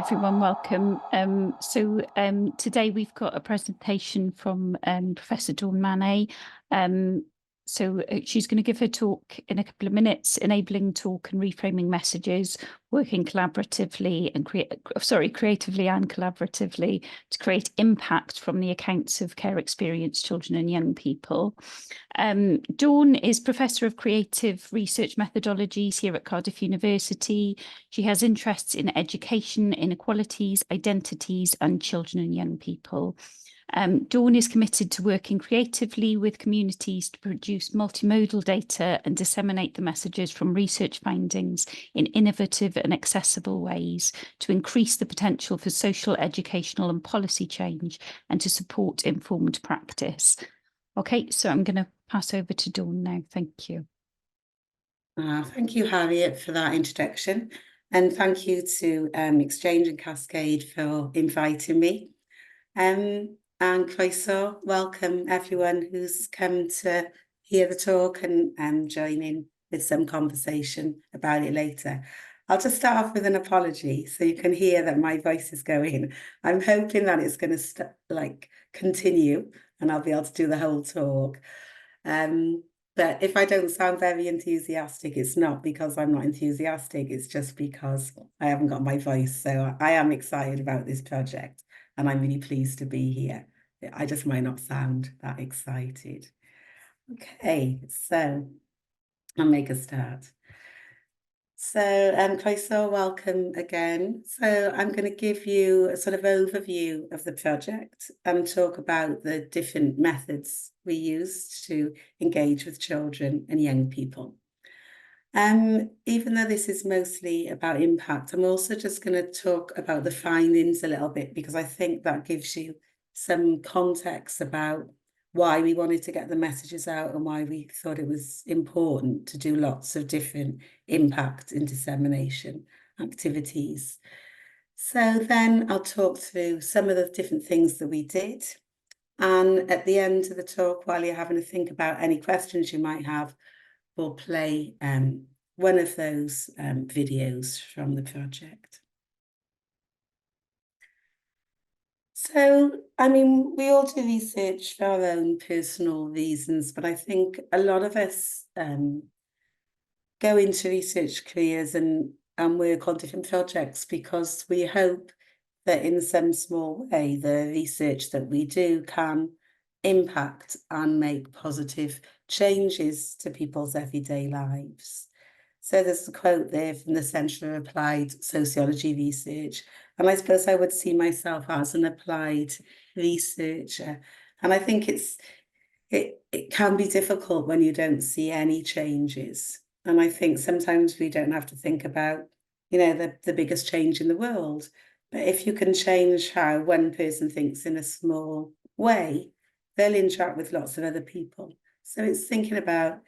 everyone, welcome. Today we've got a presentation from Professor Dawn Mannay. She's going to give her talk in a couple of minutes, enabling talk and reframing messages, working collaboratively and creatively and collaboratively to create impact from the accounts of care experienced children and young people. Dawn is Professor of Creative Research Methodologies here at Cardiff University. She has interests in education, inequalities, identities, and children and young people. Dawn is committed to working creatively with communities to produce multimodal data and disseminate the messages from research findings in innovative and accessible ways to increase the potential for social, educational, and policy change and to support informed practice. Okay, so I'm going to pass over to Dawn now. Thank you. Thank you, Harriet, for that introduction. And thank you to ExChange and Cascade for inviting me. And croeso, welcome everyone who's come to hear the talk and join in with some conversation about it later. I'll just start off with an apology so you can hear that my voice is going. I'm hoping that it's going to continue and I'll be able to do the whole talk. But if I don't sound very enthusiastic, it's not because I'm not enthusiastic, it's just because I haven't got my voice. So I am excited about this project and I'm really pleased to be here. I just might not sound that excited. Okay, so I'll make a start. So, croeso, welcome again. So I'm going to give you a sort of overview of the project and talk about the different methods we use to engage with children and young people. Even though this is mostly about impact, I'm also just going to talk about the findings a little bit because I think that gives you some context about why we wanted to get the messages out and why we thought it was important to do lots of different impact and dissemination activities. So then I'll talk through some of the different things that we did. And at the end of the talk, while you're having to think about any questions you might have, we'll play one of those videos from the project. So, I mean, we all do research for our own personal reasons, but I think a lot of us go into research careers and work on different projects because we hope that in some small way, the research that we do can impact and make positive changes to people's everyday lives. So there's a quote there from the Centre of Applied Sociology Research. And I suppose I would see myself as an applied researcher. And I think it can be difficult when you don't see any changes. And I think sometimes we don't have to think about, you know, the biggest change in the world. But if you can change how one person thinks in a small way, they'll interact with lots of other people. So it's thinking about,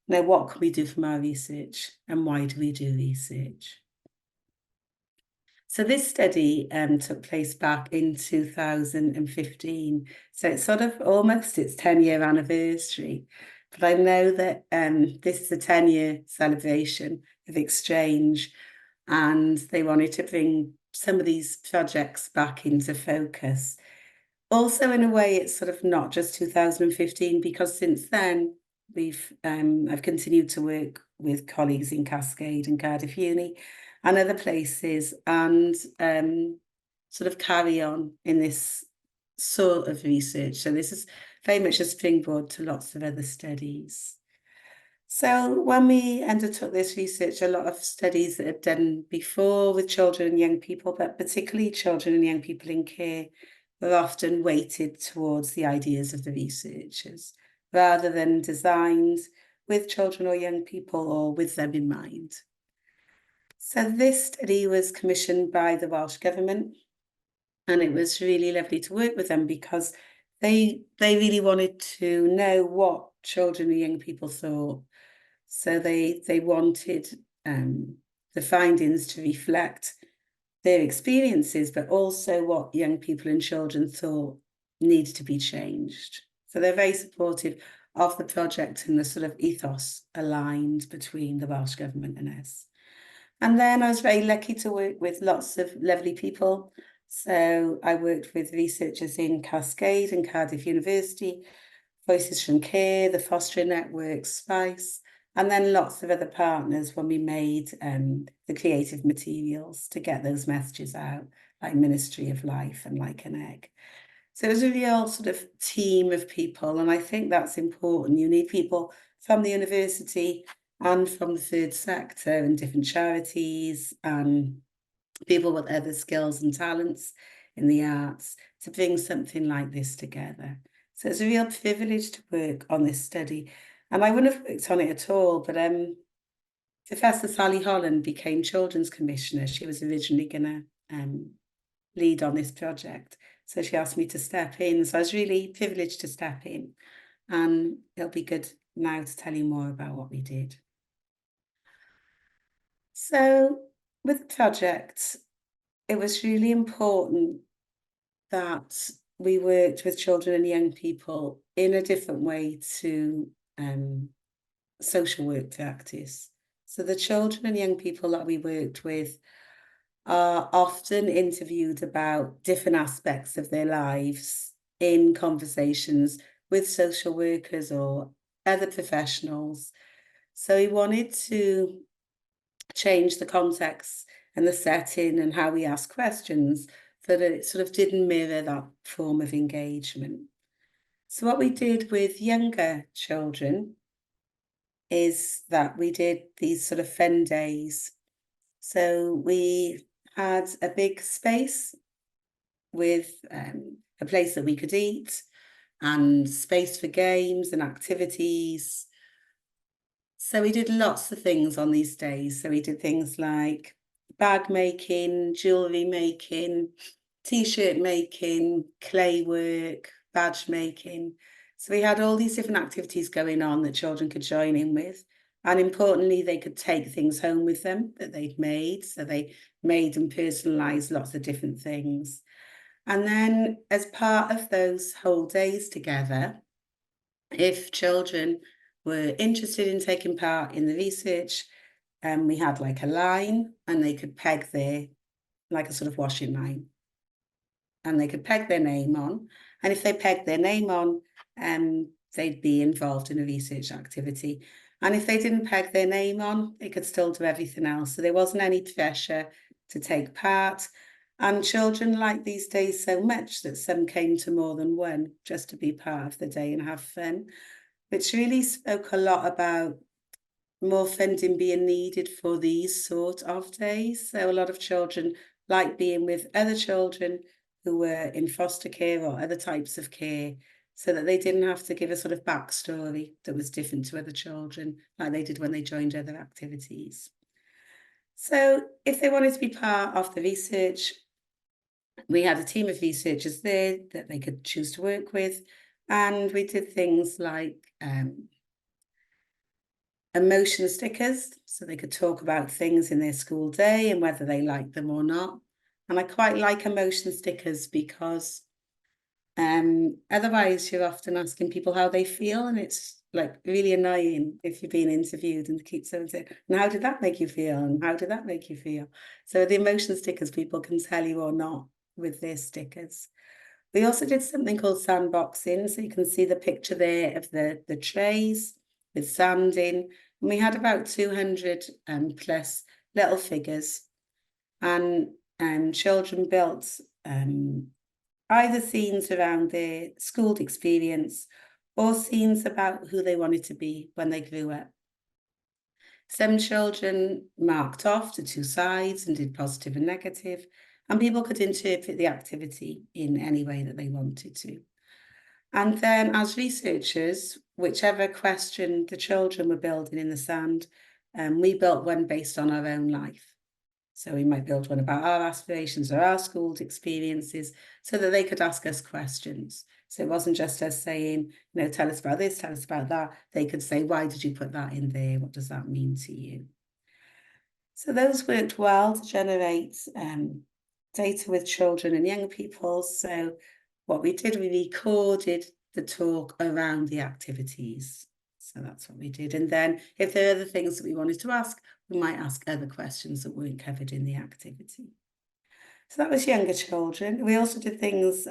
you know, what can we do from our research and why do we do research? So this study took place back in 2015. So it's sort of almost its 10-year anniversary. But I know that this is a 10-year celebration of ExChange, and they wanted to bring some of these projects back into focus. Also, in a way, it's sort of not just 2015, because since then, I've continued to work with colleagues in Cascade and Cardiff Uni and other places and sort of carry on in this sort of research. So this is very much a springboard to lots of other studies. So when we undertook this research, a lot of studies that had done before with children and young people, but particularly children and young people in care, were often weighted towards the ideas of the researchers, rather than designed with children or young people or with them in mind. So this study was commissioned by the Welsh Government, and it was really lovely to work with them because they really wanted to know what children and young people thought. So they wanted the findings to reflect their experiences, but also what young people and children thought needed to be changed. So they're very supportive of the project and the sort of ethos aligned between the Welsh Government and us. And then I was very lucky to work with lots of lovely people. So I worked with researchers in Cascade and Cardiff University, Voices from Care, the Fostering Network, SPICE, and then lots of other partners when we made the creative materials to get those messages out, like Ministry of Life and Like an Egg. So it was a real sort of team of people, and I think that's important. You need people from the university and from the third sector and different charities and people with other skills and talents in the arts to bring something like this together. So it's a real privilege to work on this study. And I wouldn't have worked on it at all, but Professor Sally Holland became Children's Commissioner. She was originally going to lead on this project. So she asked me to step in. So I was really privileged to step in. And it'll be good now to tell you more about what we did. So with the project, it was really important that we worked with children and young people in a different way to social work practice. So the children and young people that we worked with are often interviewed about different aspects of their lives in conversations with social workers or other professionals. So we wanted to change the context and the setting and how we ask questions so that it sort of didn't mirror that form of engagement. So what we did with younger children is that we did these sort of fun days. So we had a big space with a place that we could eat and space for games and activities. So we did lots of things on these days. So we did things like bag making, jewellery making, T-shirt making, clay work, badge making. So we had all these different activities going on that children could join in with. And importantly, they could take things home with them that they'd made. So they made and personalised lots of different things. And then as part of those whole days together, if children were interested in taking part in the research, we had like a line and they could peg their, like a sort of washing line. And they could peg their name on. And if they pegged their name on, they'd be involved in a research activity. And if they didn't peg their name on, they could still do everything else. So there wasn't any pressure to take part. And children like these days so much that some came to more than one just to be part of the day and have fun, which really spoke a lot about more funding being needed for these sort of days. So a lot of children like being with other children who were in foster care or other types of care, so that they didn't have to give a sort of backstory that was different to other children, like they did when they joined other activities. So if they wanted to be part of the research, we had a team of researchers there that they could choose to work with, and we did things like emotion stickers, so they could talk about things in their school day and whether they liked them or not. And I quite like emotion stickers because otherwise you're often asking people how they feel, and it's like really annoying if you're being interviewed and keep saying, and how did that make you feel? And how did that make you feel? So the emotion stickers, people can tell you or not with their stickers. We also did something called sandboxing, so you can see the picture there of the trays with sand in. And we had about 200 plus little figures, and children built either scenes around their school experience or scenes about who they wanted to be when they grew up. Some children marked off to two sides and did positive and negative, and people could interpret the activity in any way that they wanted to. And then as researchers, whichever question the children were building in the sand, we built one based on our own life. So we might build one about our aspirations or our school experiences so that they could ask us questions. So it wasn't just us saying, you know, tell us about this, tell us about that. They could say, why did you put that in there? What does that mean to you? So those worked well to generate data with children and young people. So what we did, we recorded the talk around the activities. So that's what we did. And then if there are other things that we wanted to ask, we might ask other questions that weren't covered in the activity. So that was younger children. We also did things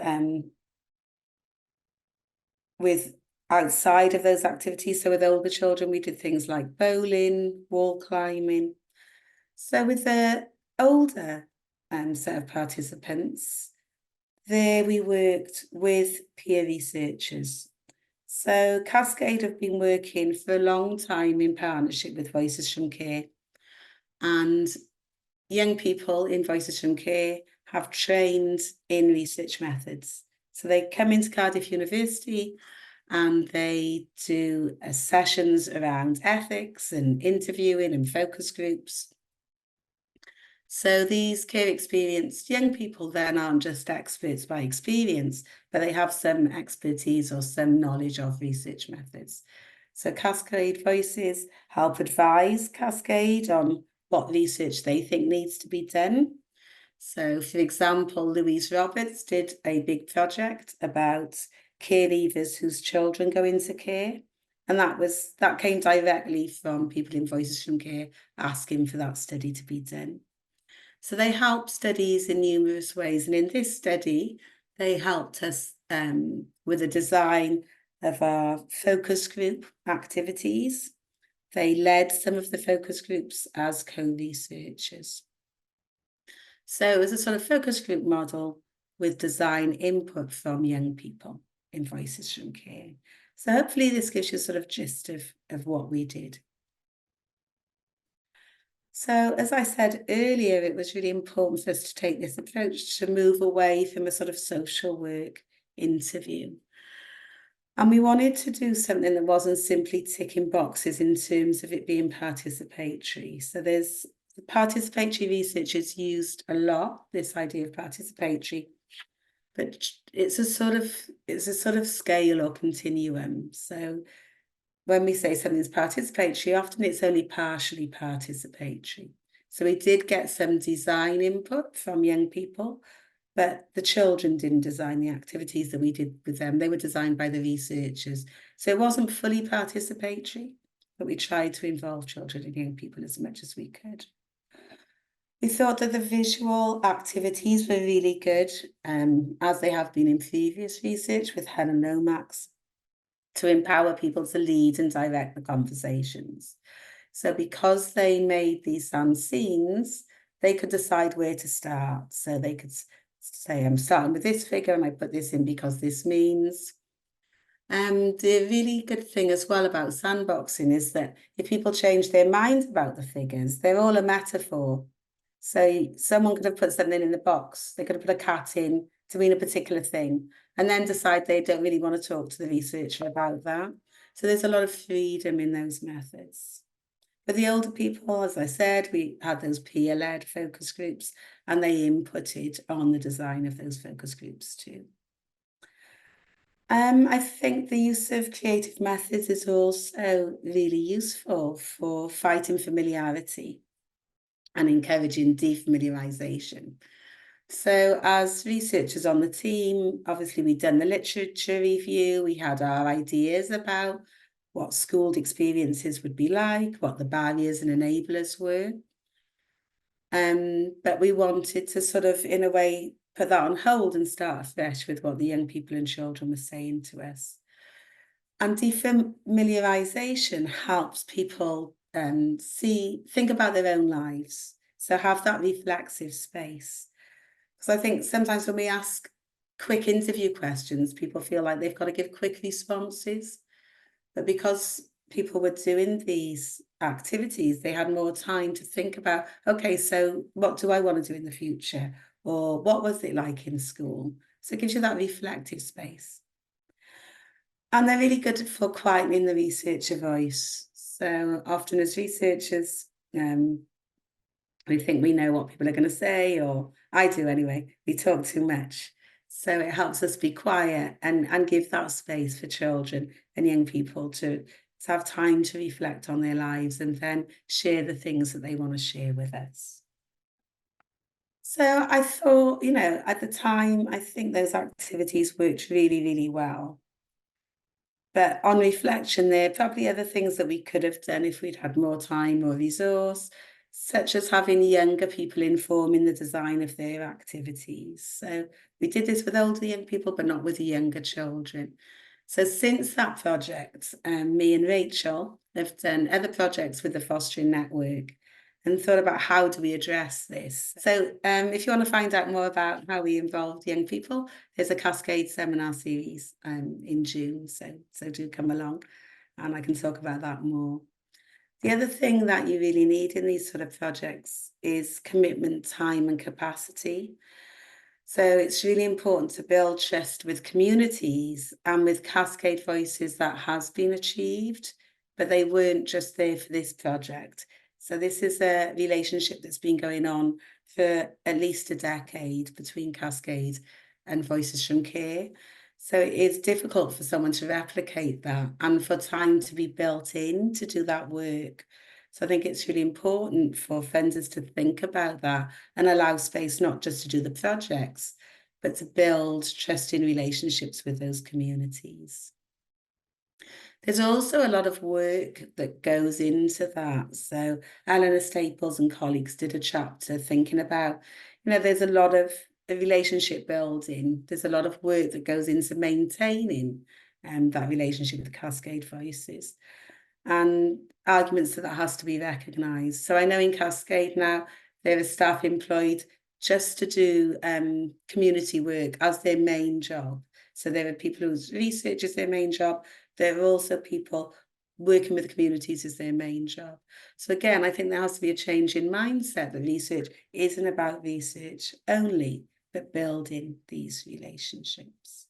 with outside of those activities. So with older children, we did things like bowling, wall climbing. So with the older set of participants, there we worked with peer researchers. So Cascade have been working for a long time in partnership with Voices from Care, and young people in Voices from Care have trained in research methods. So they come into Cardiff University and they do sessions around ethics and interviewing and focus groups. So these care experienced young people then aren't just experts by experience, but they have some expertise or some knowledge of research methods. So Cascade Voices help advise Cascade on what research they think needs to be done. So, for example, Louise Roberts did a big project about care leavers whose children go into care. And that came directly from people in Voices from Care asking for that study to be done. So they help studies in numerous ways. And in this study, they helped us with the design of our focus group activities. They led some of the focus groups as co-researchers. So it was a sort of focus group model with design input from young people in Voices from Care. So hopefully this gives you a sort of gist of what we did. So as I said earlier, it was really important for us to take this approach to move away from a sort of social work interview. And we wanted to do something that wasn't simply ticking boxes in terms of it being participatory. So there's participatory research is used a lot, this idea of participatory, but it's a sort of scale or continuum. So when we say something's participatory, often it's only partially participatory. So we did get some design input from young people, but the children didn't design the activities that we did with them. They were designed by the researchers. So it wasn't fully participatory, but we tried to involve children and young people as much as we could. We thought that the visual activities were really good, as they have been in previous research with Helen Lomax, to empower people to lead and direct the conversations. So because they made these sound scenes, they could decide where to start. So they could say, I'm starting with this figure and I put this in because this means. The really good thing as well about sandboxing is that if people change their minds about the figures, they're all a metaphor. So someone could have put something in the box. They could have put a cat in to mean a particular thing and then decide they don't really want to talk to the researcher about that. So there's a lot of freedom in those methods. For the older people, as I said, we had those peer-led focus groups and they inputted on the design of those focus groups too. I think the use of creative methods is also really useful for fighting familiarity and encouraging defamiliarization. So as researchers on the team, obviously we'd done the literature review, we had our ideas about what schooled experiences would be like, what the barriers and enablers were. But we wanted to sort of, in a way, put that on hold and start afresh with what the young people and children were saying to us. And defamiliarization helps people think about their own lives. So have that reflexive space. Because I think sometimes when we ask quick interview questions, people feel like they've got to give quick responses. But because people were doing these activities, they had more time to think about, okay, so what do I want to do in the future? Or what was it like in school? So it gives you that reflective space. And they're really good for quietening the researcher voice. So often as researchers, we think we know what people are going to say, or I do anyway, we talk too much. So it helps us be quiet and give that space for children and young people to have time to reflect on their lives and then share the things that they want to share with us. So I thought, at the time, I think those activities worked really, really well. But on reflection, there are probably other things that we could have done if we'd had more time or resource, such as having younger people informing the design of their activities. So we did this with older young people, but not with the younger children. So since that project, me and Rachel have done other projects with the Fostering Network and thought about how do we address this. So if you want to find out more about how we involved young people, there's a Cascade seminar series in June, so do come along and I can talk about that more. The other thing that you really need in these sort of projects is commitment, time and capacity. So it's really important to build trust with communities and with Cascade Voices that has been achieved, but they weren't just there for this project. So this is a relationship that's been going on for at least a decade between Cascade and Voices from Care. So it is difficult for someone to replicate that and for time to be built in to do that work. So I think it's really important for funders to think about that and allow space not just to do the projects, but to build trusting relationships with those communities. There's also a lot of work that goes into that. So Eleanor Staples and colleagues did a chapter thinking about, there's a lot of relationship building. There's a lot of work that goes into maintaining that relationship with Cascade Voices. And arguments that has to be recognised. So I know in Cascade now, there are staff employed just to do community work as their main job. So there are people whose research is their main job. There are also people working with communities as their main job. So again, I think there has to be a change in mindset that research isn't about research only, but building these relationships.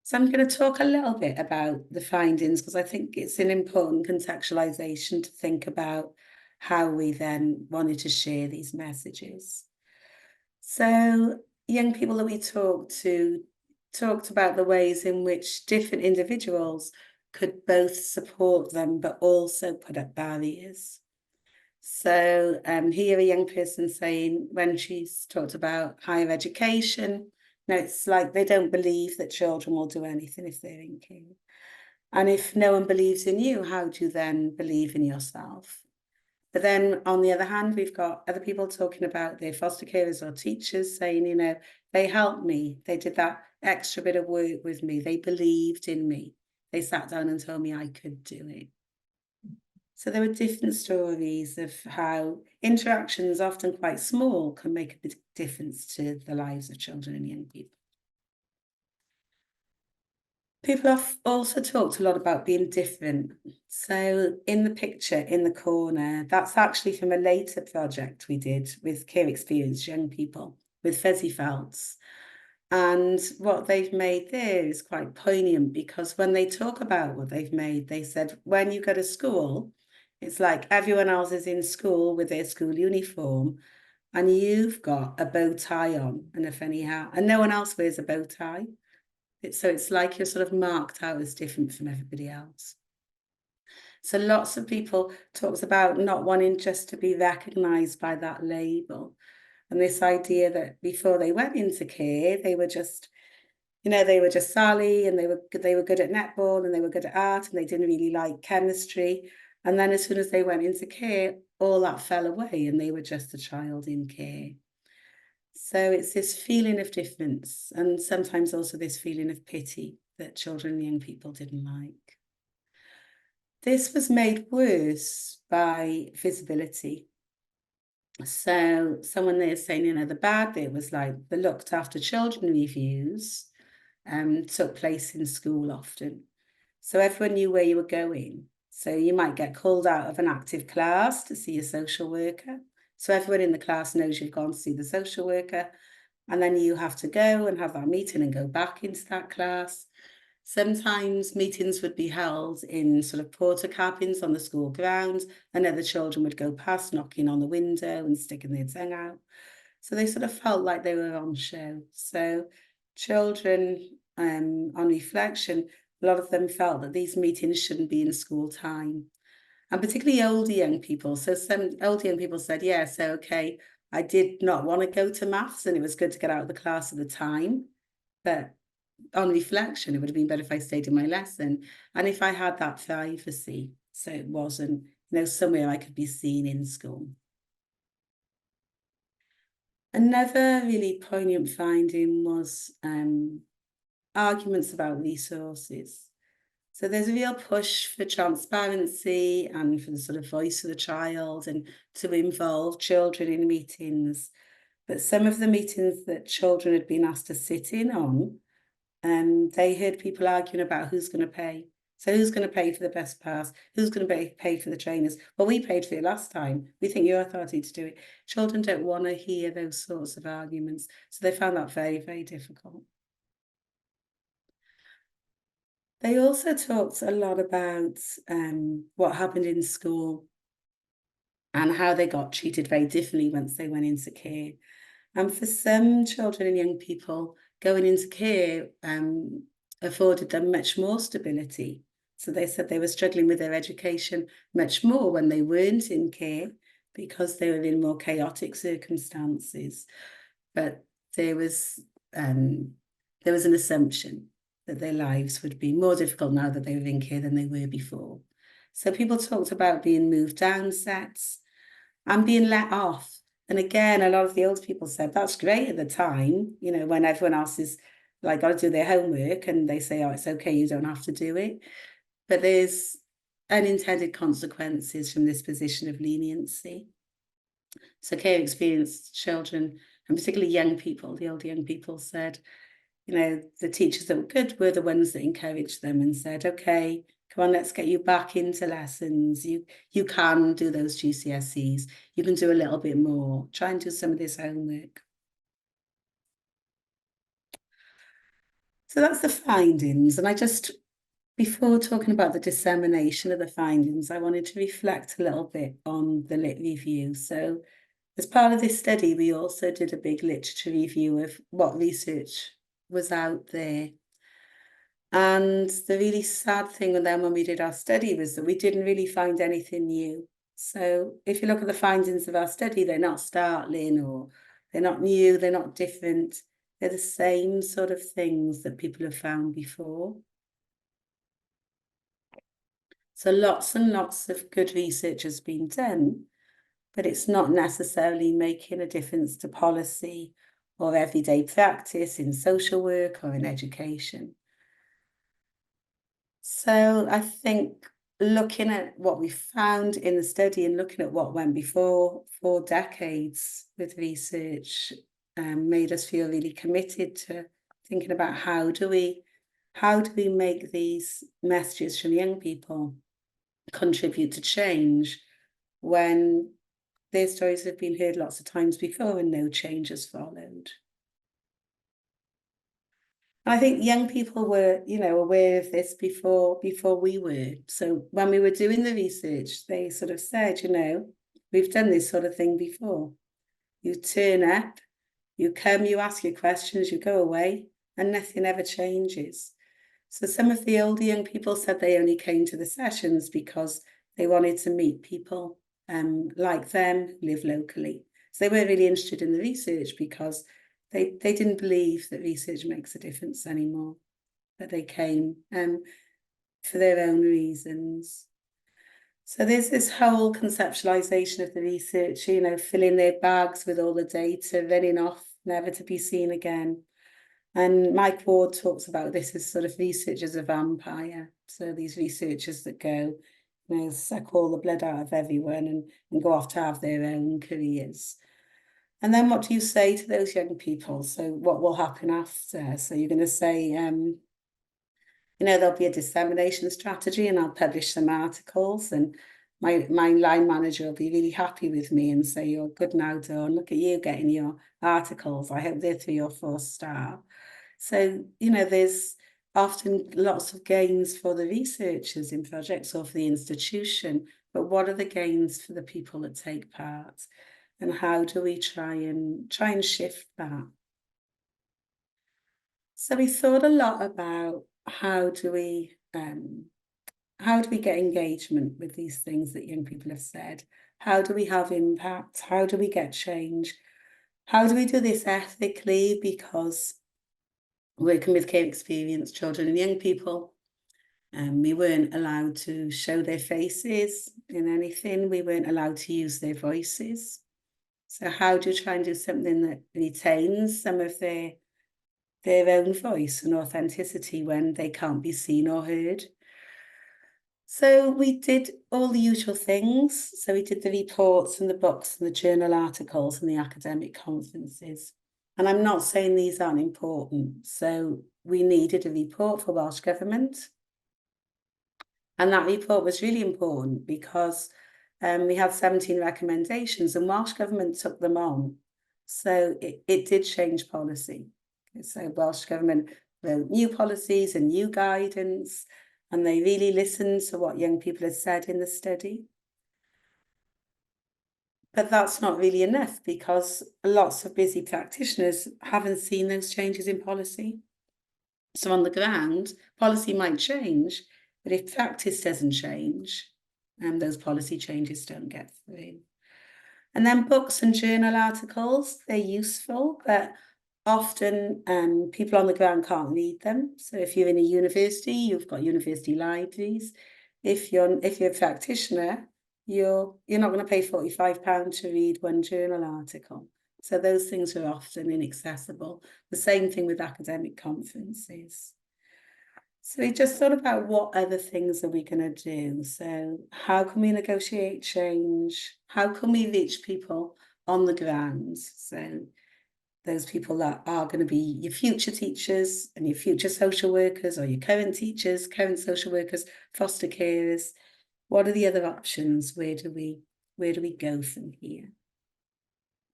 So I'm going to talk a little bit about the findings because I think it's an important contextualization to think about how we then wanted to share these messages. So young people that we talked to talked about the ways in which different individuals could both support them but also put up barriers. So here a young person saying when she's talked about higher education, it's like they don't believe that children will do anything if they're in care. And if no one believes in you, how do you then believe in yourself? But then on the other hand, we've got other people talking about their foster carers or teachers saying, they helped me. They did that extra bit of work with me. They believed in me. They sat down and told me I could do it. So there were different stories of how interactions, often quite small, can make a big difference to the lives of children and young people. People have also talked a lot about being different. So in the picture in the corner, that's actually from a later project we did with care experienced young people with fuzzy felts. And what they've made there is quite poignant because when they talk about what they've made, they said, when you go to school, it's like everyone else is in school with their school uniform and you've got a bow tie on and a funny hat and no one else wears a bow tie. So it's like you're sort of marked out as different from everybody else. So lots of people talked about not wanting just to be recognised by that label. And this idea that before they went into care, they were just, they were just Sally and they were good at netball and they were good at art and they didn't really like chemistry. And then as soon as they went into care, all that fell away and they were just a child in care. So it's this feeling of difference and sometimes also this feeling of pity that children and young people didn't like. This was made worse by visibility. So someone there saying, the bad bit was like the looked after children reviews took place in school often. So everyone knew where you were going. So you might get called out of an active class to see a social worker. So everyone in the class knows you've gone to see the social worker. And then you have to go and have that meeting and go back into that class. Sometimes meetings would be held in sort of porta cabins on the school grounds, and other children would go past knocking on the window and sticking their tongue out. So they sort of felt like they were on show. So children, on reflection, a lot of them felt that these meetings shouldn't be in school time. And particularly older young people. So some older young people said, yeah, so okay, I did not want to go to maths and it was good to get out of the class at the time, but on reflection, it would have been better if I stayed in my lesson. And if I had that privacy, so it wasn't, somewhere I could be seen in school. Another really poignant finding was arguments about resources. So there's a real push for transparency and for the sort of voice of the child and to involve children in meetings. But some of the meetings that children had been asked to sit in on, they heard people arguing about who's going to pay. So who's going to pay for the best pass? Who's going to pay for the trainers? Well, we paid for it last time. We think your authority to do it. Children don't want to hear those sorts of arguments. So they found that very, very difficult. They also talked a lot about what happened in school and how they got treated very differently once they went into care. And for some children and young people, going into care afforded them much more stability. So they said they were struggling with their education much more when they weren't in care because they were in more chaotic circumstances. But there was an assumption that their lives would be more difficult now that they were in care than they were before. So people talked about being moved down sets and being let off. And again, a lot of the old people said, that's great at the time, when everyone else is like, got to do their homework and they say, oh, it's okay, you don't have to do it. But there's unintended consequences from this position of leniency. So care experienced children, and particularly young people, the old young people said, the teachers that were good were the ones that encouraged them and said, okay, come on, let's get you back into lessons. You can do those GCSEs. You can do a little bit more. Try and do some of this homework. So that's the findings. And before talking about the dissemination of the findings, I wanted to reflect a little bit on the lit review. So as part of this study, we also did a big literature review of what research was out there. And the really sad thing then when we did our study was that we didn't really find anything new. So if you look at the findings of our study, they're not startling or they're not new, they're not different. They're the same sort of things that people have found before. So lots and lots of good research has been done, but it's not necessarily making a difference to policy or everyday practice in social work or in education. So I think looking at what we found in the study and looking at what went before for decades with research made us feel really committed to thinking about how do we make these messages from young people contribute to change when their stories have been heard lots of times before and no change has followed. I think young people were, aware of this before we were. So when we were doing the research, they sort of said, we've done this sort of thing before. You turn up, you come, you ask your questions, you go away, and nothing ever changes. So some of the older young people said they only came to the sessions because they wanted to meet people like them who live locally. So they weren't really interested in the research because they didn't believe that research makes a difference anymore, but they came for their own reasons. So there's this whole conceptualization of the research, filling their bags with all the data, running off, never to be seen again. And Mike Ward talks about this as sort of research as a vampire. So these researchers that go, suck all the blood out of everyone and go off to have their own careers. And then what do you say to those young people? So what will happen after? So you're going to say, there'll be a dissemination strategy and I'll publish some articles and my line manager will be really happy with me and say, you're good now, Dawn. Look at you getting your articles. I hope they're 3 or 4 star. So, there's often lots of gains for the researchers in projects or for the institution, but what are the gains for the people that take part? And how do we try and shift that? So we thought a lot about how do we get engagement with these things that young people have said? How do we have impact? How do we get change? How do we do this ethically? Because working with care experienced children and young people. We weren't allowed to show their faces in anything. We weren't allowed to use their voices. So how do you try and do something that retains some of their own voice and authenticity when they can't be seen or heard? So we did all the usual things. So we did the reports and the books and the journal articles and the academic conferences. And I'm not saying these aren't important. So we needed a report for Welsh Government. And that report was really important because we had 17 recommendations and Welsh Government took them on. So it did change policy. So Welsh Government wrote new policies and new guidance, and they really listened to what young people had said in the study. But that's not really enough because lots of busy practitioners haven't seen those changes in policy. So on the ground, policy might change, but if practice doesn't change, those policy changes don't get through. And then books and journal articles, they're useful, but often people on the ground can't read them. So if you're in a university, you've got university libraries. If you're a practitioner, you're not going to pay £45 to read one journal article. So those things are often inaccessible. The same thing with academic conferences. So we just thought about what other things are we going to do? So how can we negotiate change? How can we reach people on the ground? So those people that are going to be your future teachers and your future social workers, or your current teachers, current social workers, foster carers. What are the other options? Where do we go from here?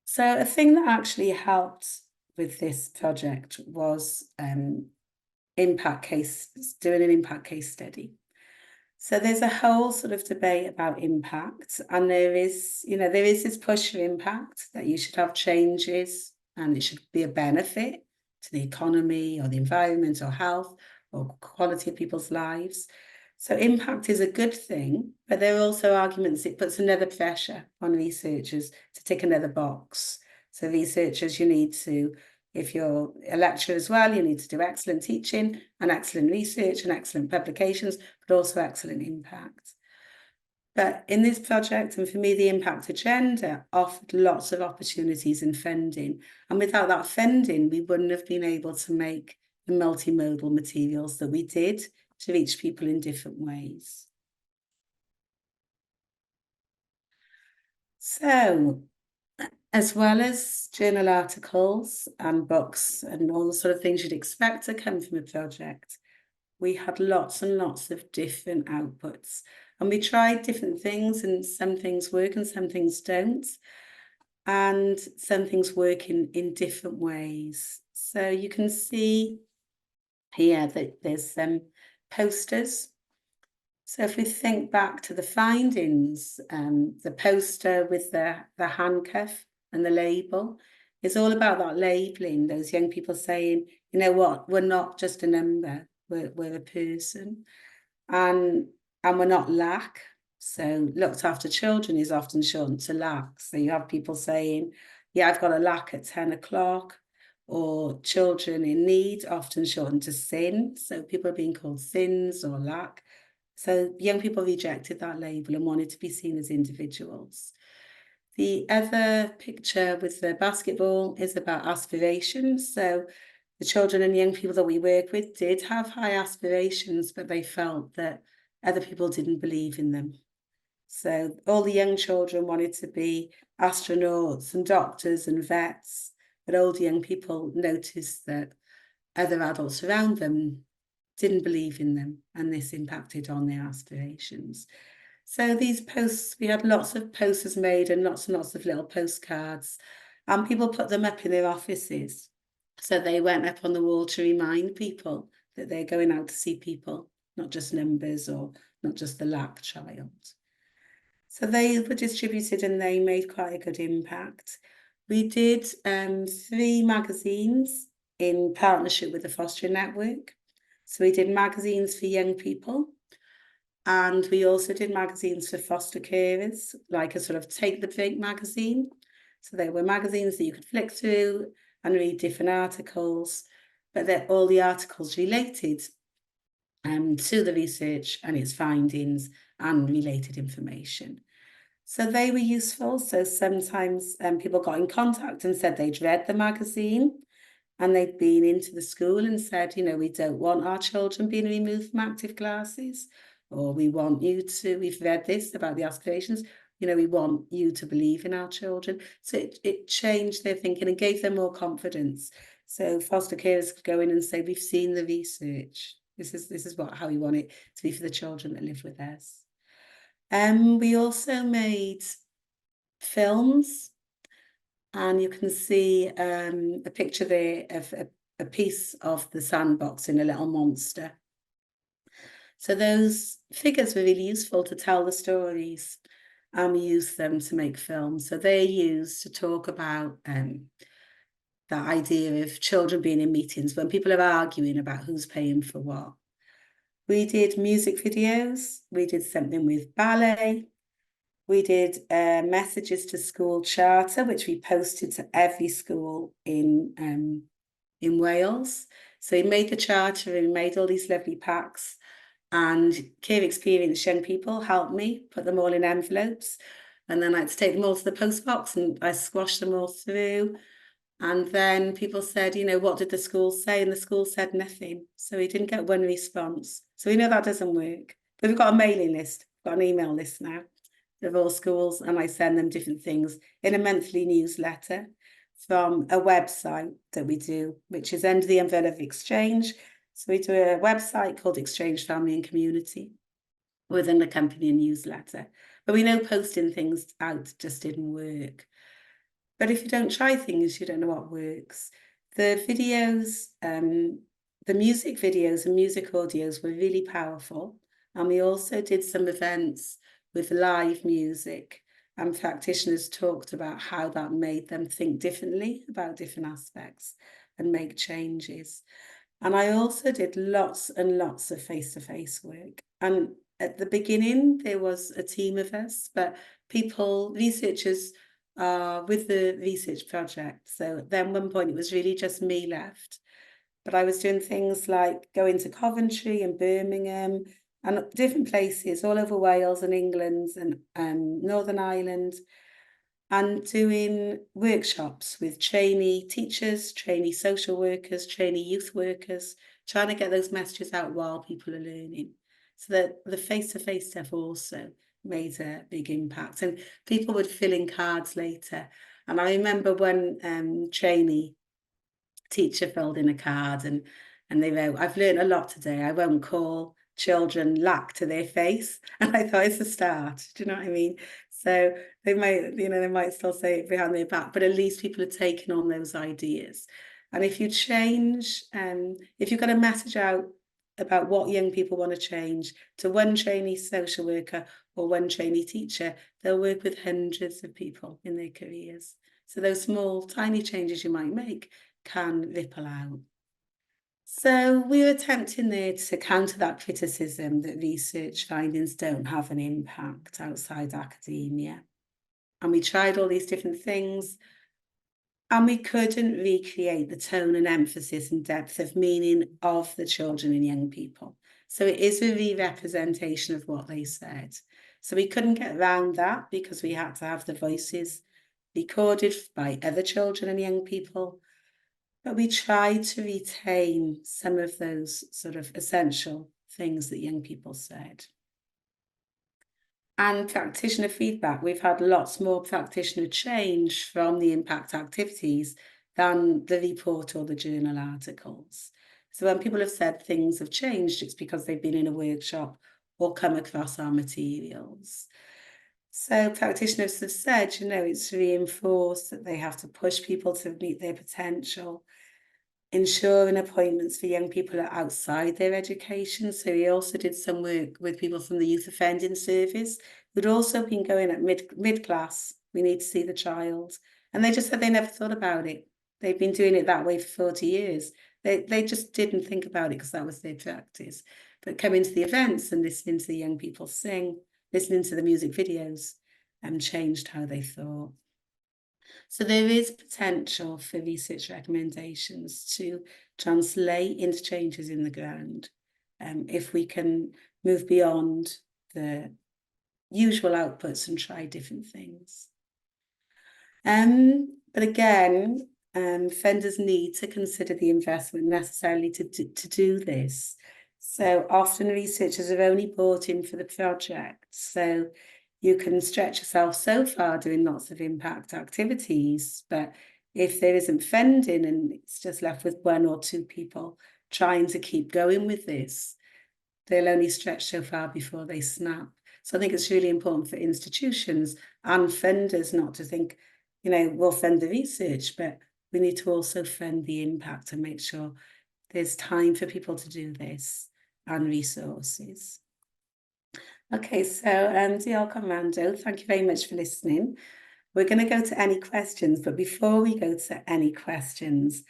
So a thing that actually helped with this project was doing an impact case study. So there's a whole sort of debate about impact, and there is this push for impact, that you should have changes and it should be a benefit to the economy or the environment or health or quality of people's lives. So impact is a good thing, but there are also arguments it puts another pressure on researchers to tick another box. So researchers, you need to, if you're a lecturer as well, you need to do excellent teaching and excellent research and excellent publications, but also excellent impact. But in this project, and for me, the impact agenda offered lots of opportunities and funding. And without that funding, we wouldn't have been able to make the multimodal materials that we did to reach people in different ways. So, as well as journal articles and books and all the sort of things you'd expect to come from a project, we had lots and lots of different outputs. And we tried different things, and some things work and some things don't. And some things work in different ways. So you can see here that there's some posters. So if we think back to the findings, the poster with the handcuff and the label is all about that labelling, those young people saying, you know what, we're not just a number, we're a person. And we're not lack. So looked after children is often shortened to lack. So you have people saying, yeah, I've got a lack at 10 o'clock, or children in need, often shortened to sin. So people are being called sins or lack. So young people rejected that label and wanted to be seen as individuals. The other picture with the basketball is about aspirations. So the children and young people that we work with did have high aspirations, but they felt that other people didn't believe in them. So all the young children wanted to be astronauts and doctors and vets, but older young people noticed that other adults around them didn't believe in them, and this impacted on their aspirations. So these posts, we had lots of posters made and lots of little postcards, and people put them up in their offices. So they went up on the wall to remind people that they're going out to see people, not just numbers or not just the lack child. So they were distributed and they made quite a good impact. We did 3 magazines in partnership with the Fostering Network. So we did magazines for young people, and we also did magazines for foster carers, like a sort of Take the Break magazine. So they were magazines that you could flick through and read different articles. but that all the articles related to the research and its findings and related information. So they were useful. So sometimes people got in contact and said they'd read the magazine and they'd been into the school and said, you know, we don't want our children being removed from active classes, or we want you to, we've read this about the aspirations, you know, we want you to believe in our children. So it changed their thinking and gave them more confidence. So foster carers could go in and say, we've seen the research. This is how we want it to be for the children that live with us. We also made films, and you can see a picture there of a piece of the sandbox in a little monster. So those figures were really useful to tell the stories, and we used them to make films. So they're used to talk about that idea of children being in meetings when people are arguing about who's paying for what. We did music videos, we did something with ballet, we did messages to school charter, which we posted to every school in Wales. So we made the charter and we made all these lovely packs, and care experienced young people helped me put them all in envelopes, and then I had to take them all to the post box and I squashed them all through. And then people said, you know, what did the school say? And the school said nothing. So we didn't get one response. So we know that doesn't work. But we've got a mailing list, we've got an email list now of all schools, and I send them different things in a monthly newsletter from a website that we do, which is under the umbrella of ExChange. So we do a website called ExChange Family and Community within the company newsletter. But we know posting things out just didn't work. But if you don't try things, you don't know what works. The videos, the music videos and music audios were really powerful. And we also did some events with live music, and practitioners talked about how that made them think differently about different aspects and make changes. And I also did lots and lots of face-to-face work. And at the beginning, there was a team of us, but researchers with the research project. So then one point it was really just me left. But I was doing things like going to Coventry and Birmingham and different places all over Wales and England and Northern Ireland, and doing workshops with trainee teachers, trainee social workers, trainee youth workers, trying to get those messages out while people are learning. So that the face-to-face stuff also made a big impact, and people would fill in cards later. And I remember one trainee teacher filled in a card and they wrote, "I've learned a lot today. I won't call children lack to their face." And I thought, it's a start. Do you know what I mean? So they might still say it behind their back, but at least people are taking on those ideas. And if you change, if you've got a message out about what young people want to change to one trainee social worker or one trainee teacher, they'll work with hundreds of people in their careers. So those small, tiny changes you might make can ripple out. So we're attempting there to counter that criticism that research findings don't have an impact outside academia. And we tried all these different things, and we couldn't recreate the tone and emphasis and depth of meaning of the children and young people. So it is a re-representation of what they said. So we couldn't get around that because we had to have the voices recorded by other children and young people. But we tried to retain some of those sort of essential things that young people said. And practitioner feedback, we've had lots more practitioner change from the impact activities than the report or the journal articles. So when people have said things have changed, it's because they've been in a workshop or come across our materials. So practitioners have said, you know, it's reinforced that they have to push people to meet their potential, ensuring appointments for young people are outside their education. So we also did some work with people from the Youth Offending Service who'd also been going at mid-class, we need to see the child. And they just said they never thought about it. They've been doing it that way for 40 years. They just didn't think about it because that was their practice. But coming to the events and listening to the young people sing, listening to the music videos, changed how they thought. So there is potential for research recommendations to translate into changes in the ground, if we can move beyond the usual outputs and try different things. But again, funders need to consider the investment necessarily to do this. So often researchers are only brought in for the project. So you can stretch yourself so far doing lots of impact activities, but if there isn't funding and it's just left with one or two people trying to keep going with this, they'll only stretch so far before they snap. So I think it's really important for institutions and funders not to think, you know, we'll fund the research, but we need to also fund the impact and make sure there's time for people to do this and resources. Okay, so Diolch Mando, thank you very much for listening. We're going to go to any questions, but before we go to any questions,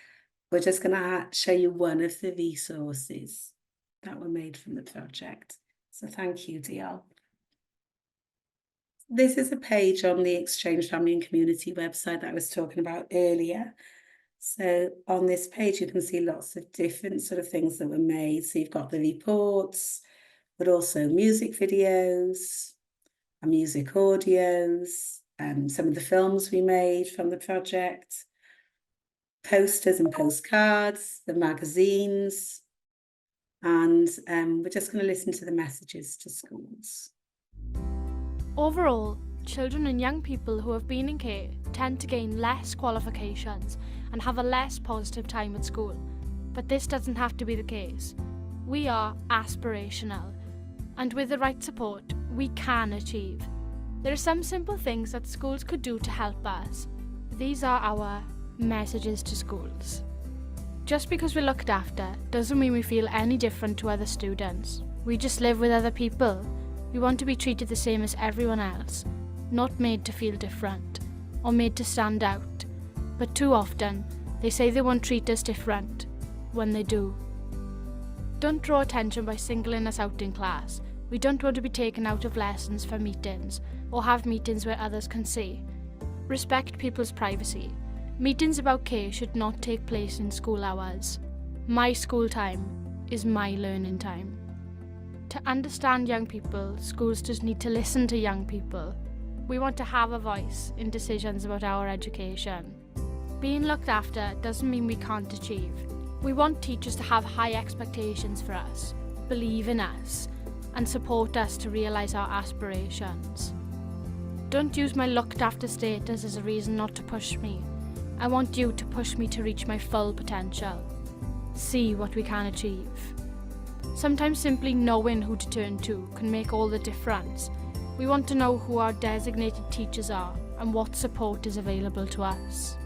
we're just going to show you one of the resources that were made from the project. So thank you, Diolch. This is a page on the ExChange Family and Community website that I was talking about earlier. So on this page, you can see lots of different sort of things that were made. So you've got the reports, but also music videos and music audios, some of the films we made from the project, posters and postcards, the magazines, and we're just going to listen to the messages to schools. Overall, children and young people who have been in care tend to gain less qualifications and have a less positive time at school. But this doesn't have to be the case. We are aspirational, and with the right support, we can achieve. There are some simple things that schools could do to help us. These are our messages to schools. Just because we're looked after doesn't mean we feel any different to other students. We just live with other people. We want to be treated the same as everyone else, not made to feel different or made to stand out. But too often, they say they won't treat us different when they do. Don't draw attention by singling us out in class. We don't want to be taken out of lessons for meetings or have meetings where others can see. Respect people's privacy. Meetings about care should not take place in school hours. My school time is my learning time. To understand young people, schools just need to listen to young people. We want to have a voice in decisions about our education. Being looked after doesn't mean we can't achieve. We want teachers to have high expectations for us, believe in us, and support us to realise our aspirations. Don't use my looked after status as a reason not to push me. I want you to push me to reach my full potential. See what we can achieve. Sometimes simply knowing who to turn to can make all the difference. We want to know who our designated teachers are and what support is available to us.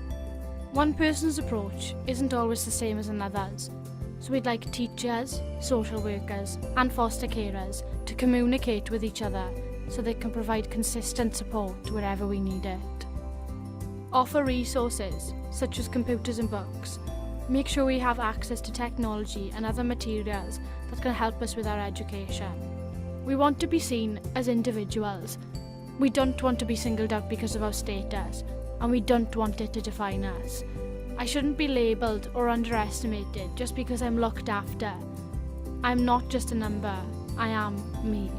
One person's approach isn't always the same as another's, so we'd like teachers, social workers and foster carers to communicate with each other so they can provide consistent support wherever we need it. Offer resources such as computers and books. Make sure we have access to technology and other materials that can help us with our education. We want to be seen as individuals. We don't want to be singled out because of our status, and we don't want it to define us. I shouldn't be labelled or underestimated just because I'm looked after. I'm not just a number, I am me.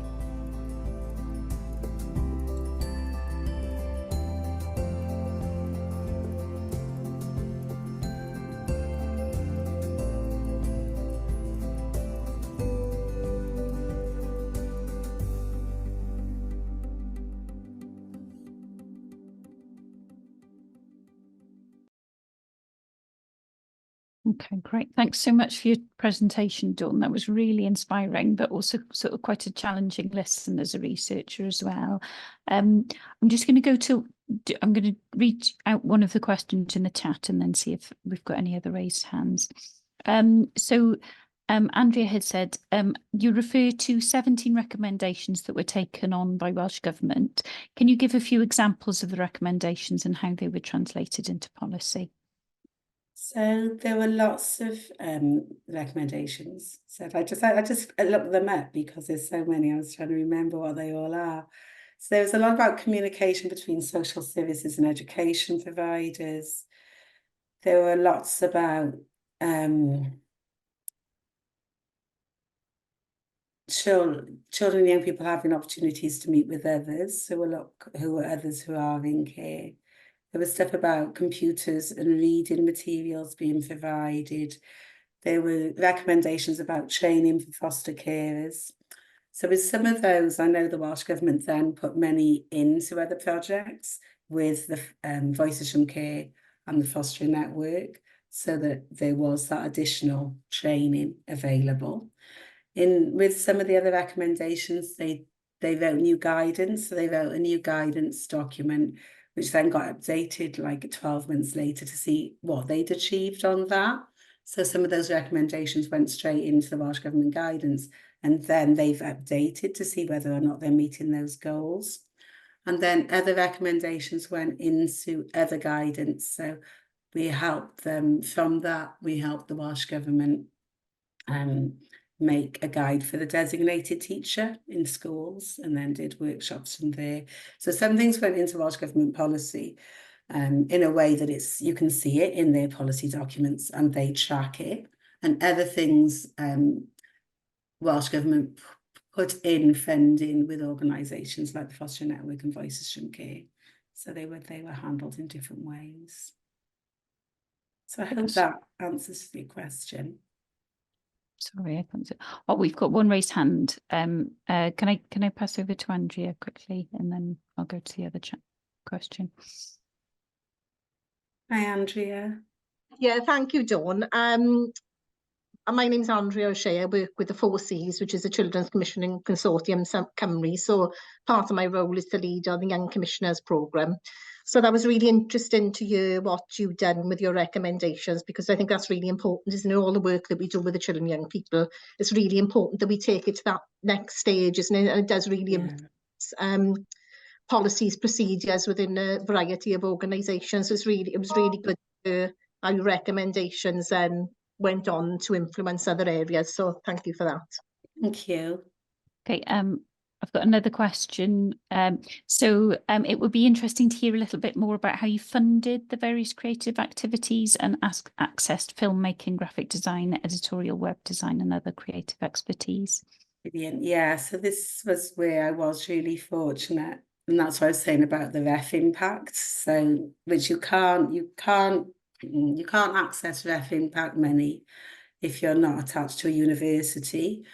Okay, great. Thanks so much for your presentation, Dawn. That was really inspiring, but also sort of quite a challenging lesson as a researcher as well. I'm just going to I'm going to read out one of the questions in the chat and then see if we've got any other raised hands. Andrea had said, you refer to 17 recommendations that were taken on by Welsh Government. Can you give a few examples of the recommendations and how they were translated into policy? So there were lots of recommendations. So I just looked them up because there's so many. I was trying to remember what they all are. So there was a lot about communication between social services and education providers. There were lots about children and young people having opportunities to meet with others, so who are others who are in care. There was stuff about computers and reading materials being provided. There were recommendations about training for foster carers. So with some of those, I know the Welsh Government then put money into other projects with the Voices from Care and the Fostering Network, so that there was that additional training available. With some of the other recommendations, they wrote new guidance. So they wrote a new guidance document, which then got updated like 12 months later to see what they'd achieved on that. So some of those recommendations went straight into the Welsh Government guidance, and then they've updated to see whether or not they're meeting those goals. And then other recommendations went into other guidance. So we helped them from that. We helped the Welsh Government make a guide for the designated teacher in schools, and then did workshops from there. So some things went into Welsh Government policy in a way that you can see it in their policy documents and they track it. And other things, Welsh Government put in funding with organisations like the Fostering Network and Voices from Care. So they were handled in different ways. So I hope that answers your question. Sorry, I can't see. Oh, we've got one raised hand. Can I pass over to Andrea quickly, and then I'll go to the other question. Hi, Andrea. Yeah, thank you, Dawn. My name's Andrea O'Shea. I work with the 4Cs, which is the Children's Commissioning Consortium Cymru. So part of my role is to lead on the Young Commissioners programme. So that was really interesting to hear what you've done with your recommendations, because I think that's really important, isn't it? All the work that we do with the children and young people, it's really important that we take it to that next stage, isn't it? And it does really policies, procedures within a variety of organisations. So it was really good to hear how your recommendations went on to influence other areas. So thank you for that. Thank you. Okay, I've got another question. It would be interesting to hear a little bit more about how you funded the various creative activities and accessed filmmaking, graphic design, editorial web design and other creative expertise. Brilliant. Yeah, so this was where I was really fortunate. And that's what I was saying about the ref impact. So, which you can't access ref impact money if you're not attached to a university.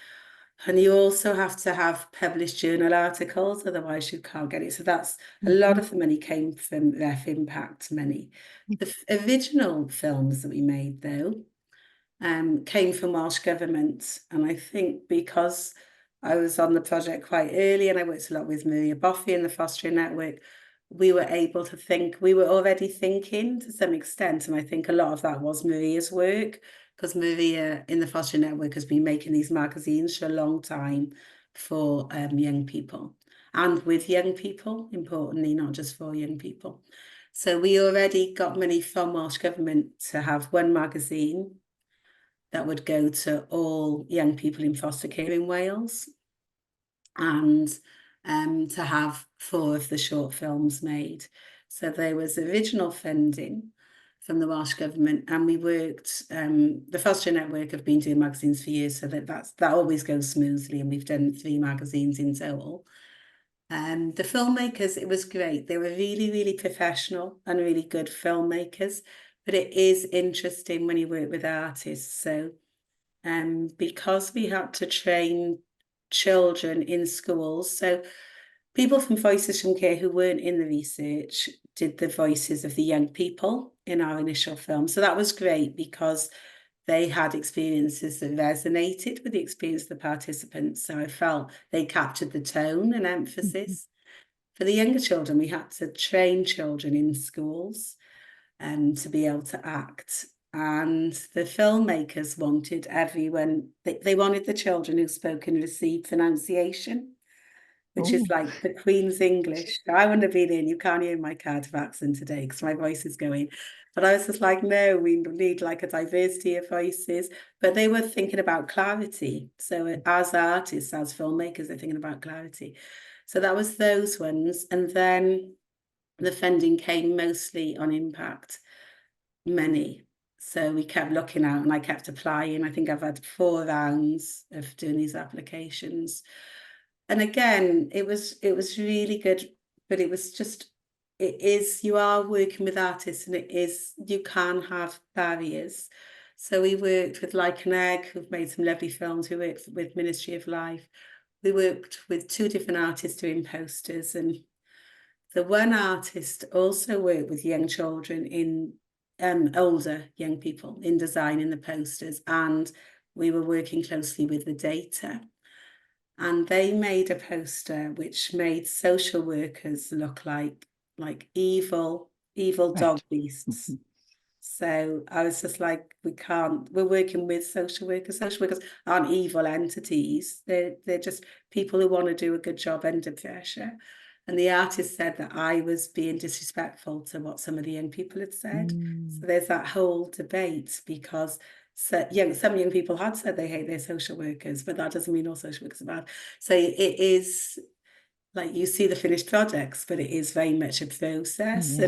And you also have to have published journal articles, otherwise you can't get it. So that's a lot of the money came from ref impact money. The original films that we made, though, came from Welsh Government. And I think because I was on the project quite early and I worked a lot with Maria Boffey and the Fostering Network, we were able to think, we were already thinking to some extent. And I think a lot of that was Maria's work, because Maria in the Fostering Network has been making these magazines for a long time for young people and with young people, importantly, not just for young people. So we already got money from Welsh Government to have one magazine that would go to all young people in foster care in Wales, and to have 4 of the short films made. So there was original funding from the Welsh Government, and we worked, the Fostering Network have been doing magazines for years, so that always goes smoothly, and we've done 3 magazines in total. The filmmakers, it was great. They were really, really professional and really good filmmakers, but it is interesting when you work with artists. So because we had to train children in schools, so people from Voices from Care who weren't in the research did the voices of the young people in our initial film. So that was great because they had experiences that resonated with the experience of the participants. So I felt they captured the tone and emphasis. For the younger children, we had to train children in schools to be able to act. And the filmmakers wanted everyone, they wanted the children who spoke and received pronunciation, which is like the Queen's English. I wouldn't have been in, you can't hear my Cardiff accent today because my voice is going. But I was just like, no, we need like a diversity of voices. But they were thinking about clarity. So as artists, as filmmakers, they're thinking about clarity. So that was those ones. And then the funding came mostly on impact money. So we kept looking out and I kept applying. I think I've had 4 rounds of doing these applications. And again, it was really good, but it was just, you are working with artists, and you can have barriers. So we worked with Like an Egg, who've made some lovely films. We worked with Ministry of Life. We worked with 2 different artists doing posters, and the one artist also worked with young children in older young people in designing the posters, and we were working closely with the data. And they made a poster which made social workers look like evil dog beasts. So I was just like, we're working with social workers. Social workers aren't evil entities. They're just people who want to do a good job under pressure. And the artist said that I was being disrespectful to what some of the young people had said. So there's that whole debate, because some young people had said they hate their social workers, but that doesn't mean all social workers are bad. So it is like, you see the finished projects, but it is very much a process.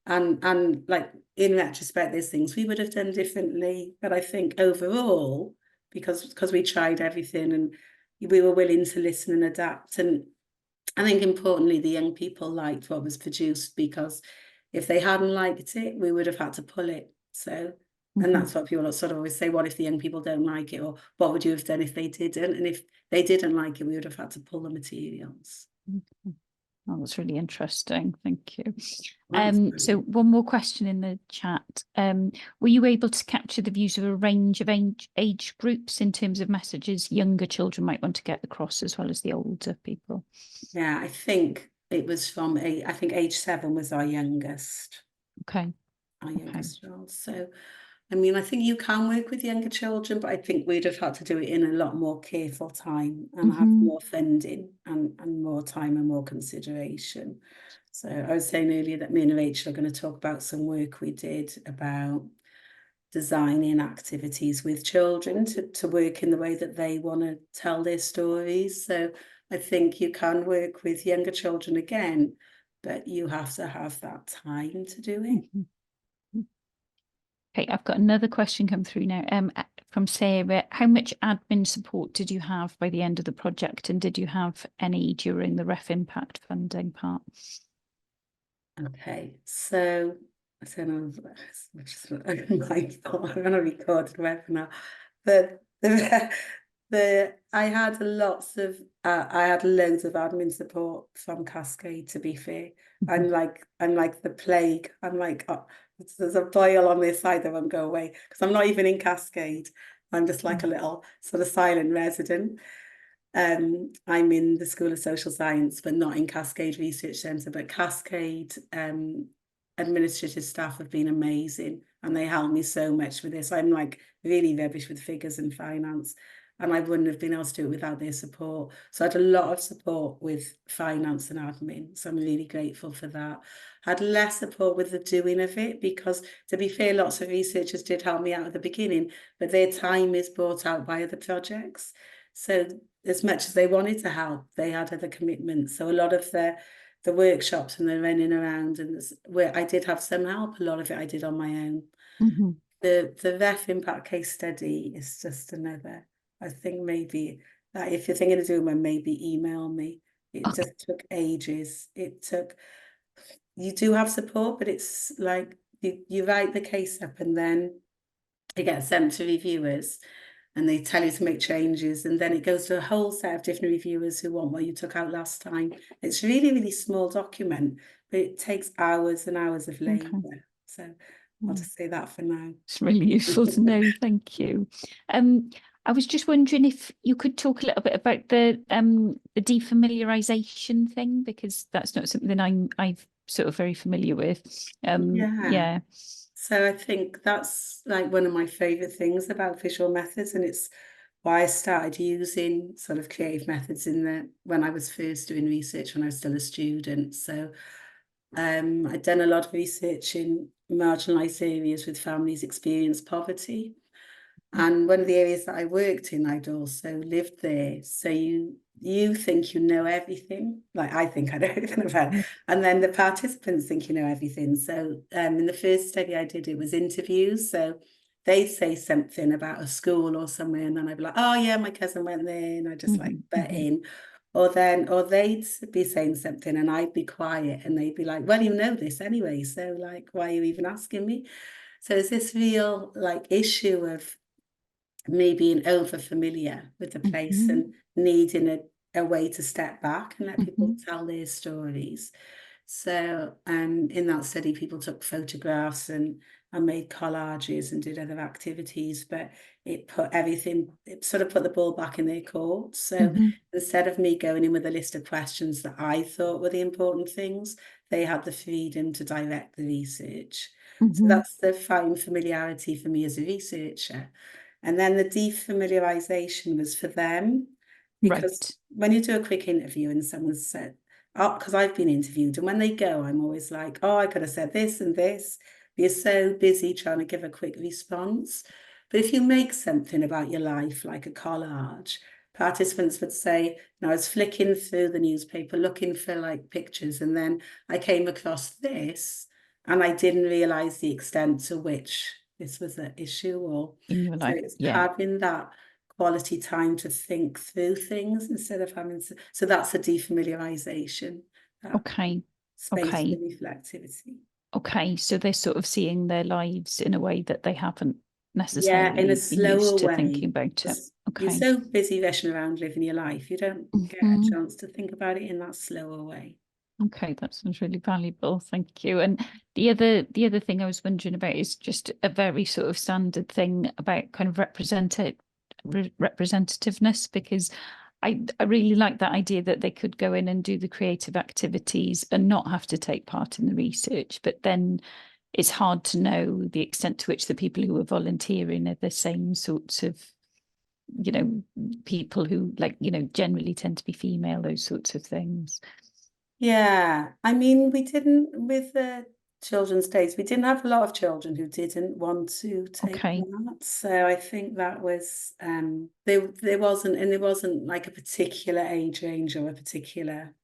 And like, in retrospect, there's things we would have done differently. But I think overall, because we tried everything and we were willing to listen and adapt, and I think importantly, the young people liked what was produced, because if they hadn't liked it, we would have had to pull it. So, and that's what people sort of always say, what if the young people don't like it? Or what would you have done if they didn't? And if they didn't like it, we would have had to pull the materials. Oh, that's really interesting. Thank you. That's so one more question in the chat. Were you able to capture the views of a range of age groups in terms of messages younger children might want to get across, as well as the older people? Yeah, I think it was from I think age 7 was our youngest. Okay. Our youngest child. So, I mean, I think you can work with younger children, but I think we'd have had to do it in a lot more careful time, and have more funding and more time and more consideration. So I was saying earlier that me and Rachel are going to talk about some work we did about designing activities with children to work in the way that they want to tell their stories. So I think you can work with younger children again, but you have to have that time to do it. Okay, I've got another question come through now from Sarah. How much admin support did you have by the end of the project, and did you have any during the Ref Impact funding part? Okay, so I don't know, I'm going to record the webinar, but I had loads of admin support from Cascade, to be fair. I'm like the plague. I'm like, oh, there's a boil on this side that won't go away, because I'm not even in Cascade. I'm just like a little sort of silent resident. I'm in the School of Social Science, but not in Cascade Research Centre. But Cascade administrative staff have been amazing, and they helped me so much with this. I'm like really rubbish with figures and finance, and I wouldn't have been able to do it without their support. So I had a lot of support with finance and admin, so I'm really grateful for that. I had less support with the doing of it, because, to be fair, lots of researchers did help me out at the beginning, but their time is brought out by other projects. So as much as they wanted to help, they had other commitments. So a lot of the workshops and the running around, and where I did have some help, a lot of it I did on my own. The Ref Impact case study is just another. I think maybe that if you're thinking of doing one, maybe email me. It just took ages. You do have support, but it's like you write the case up, and then it gets sent to reviewers, and they tell you to make changes, and then it goes to a whole set of different reviewers who want what you took out last time. It's really, really small document, but it takes hours and hours of labour. So I'll just say that for now. It's really useful to know. Thank you. I was just wondering if you could talk a little bit about the defamiliarisation thing, because that's not something I'm sort of very familiar with. Yeah. So I think that's like one of my favourite things about visual methods, and it's why I started using sort of creative methods when I was first doing research, when I was still a student. So I'd done a lot of research in marginalised areas with families experiencing poverty. And one of the areas that I worked in, I'd also lived there. So you think you know everything, like I think I know everything about it. And then the participants think you know everything. So in the first study I did, it was interviews. So they'd say something about a school or somewhere, and then I'd be like, oh yeah, my cousin went there, and I just like bet in. Or they'd be saying something and I'd be quiet, and they'd be like, well, you know this anyway, so like, why are you even asking me? So it's this real like issue of me being over familiar with the place and needing a way to step back and let people tell their stories. So in that study, people took photographs and made collages and did other activities, but it sort of put the ball back in their court. So instead of me going in with a list of questions that I thought were the important things, they had the freedom to direct the research. So that's the fine familiarity for me as a researcher. And then the defamiliarization was for them, because when you do a quick interview and someone said, oh, because I've been interviewed, and when they go, I'm always like, oh, I could have said this and this. You're so busy trying to give a quick response. But if you make something about your life, like a collage, participants would say, I was flicking through the newspaper, looking for like pictures, and then I came across this, and I didn't realize the extent to which this was an issue, or in your life. So it's having that quality time to think through things instead of having to, so that's a defamiliarization. Okay. Space for reflectivity. Okay, so they're sort of seeing their lives in a way that they haven't necessarily in a been slower used to way. thinking about it. Okay. You're so busy rushing around living your life, you don't get a chance to think about it in that slower way. Okay, that sounds really valuable. Thank you. And the other thing I was wondering about is just a very sort of standard thing about kind of representativeness, because I really like that idea that they could go in and do the creative activities and not have to take part in the research, but then it's hard to know the extent to which the people who are volunteering are the same sorts of, people who generally tend to be female, those sorts of things. Yeah, I mean, we didn't, with the children's days, we didn't have a lot of children who didn't want to take part. So I think that was, there wasn't like a particular age range or a particular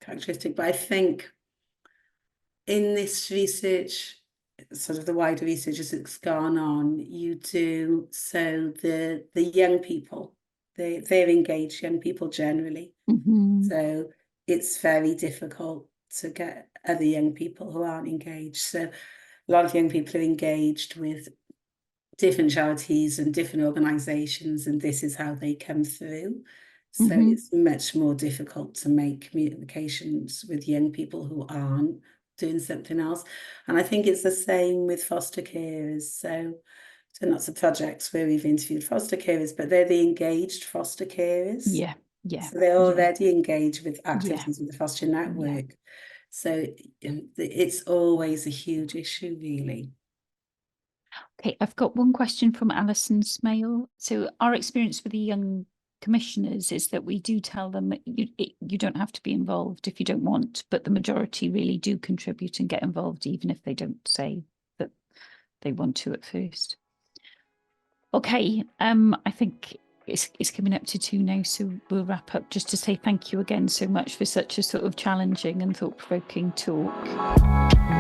characteristic, but I think in this research, sort of the wider research as it's gone on, so the young people, they're engaged, young people generally. So it's very difficult to get other young people who aren't engaged. So a lot of young people are engaged with different charities and different organisations, and this is how they come through. So it's much more difficult to make communications with young people who aren't doing something else. And I think it's the same with foster carers. So lots of projects where we've interviewed foster carers, but they're the engaged foster carers. Yeah. So they're already engaged with activities with the foster network. So it's always a huge issue, really. Okay, I've got one question from Alison Smale. So our experience with the young commissioners is that we do tell them that you don't have to be involved if you don't want, but the majority really do contribute and get involved, even if they don't say that they want to at first. Okay, I think it's coming up to 2 now, so we'll wrap up. Just to say thank you again so much for such a sort of challenging and thought-provoking talk.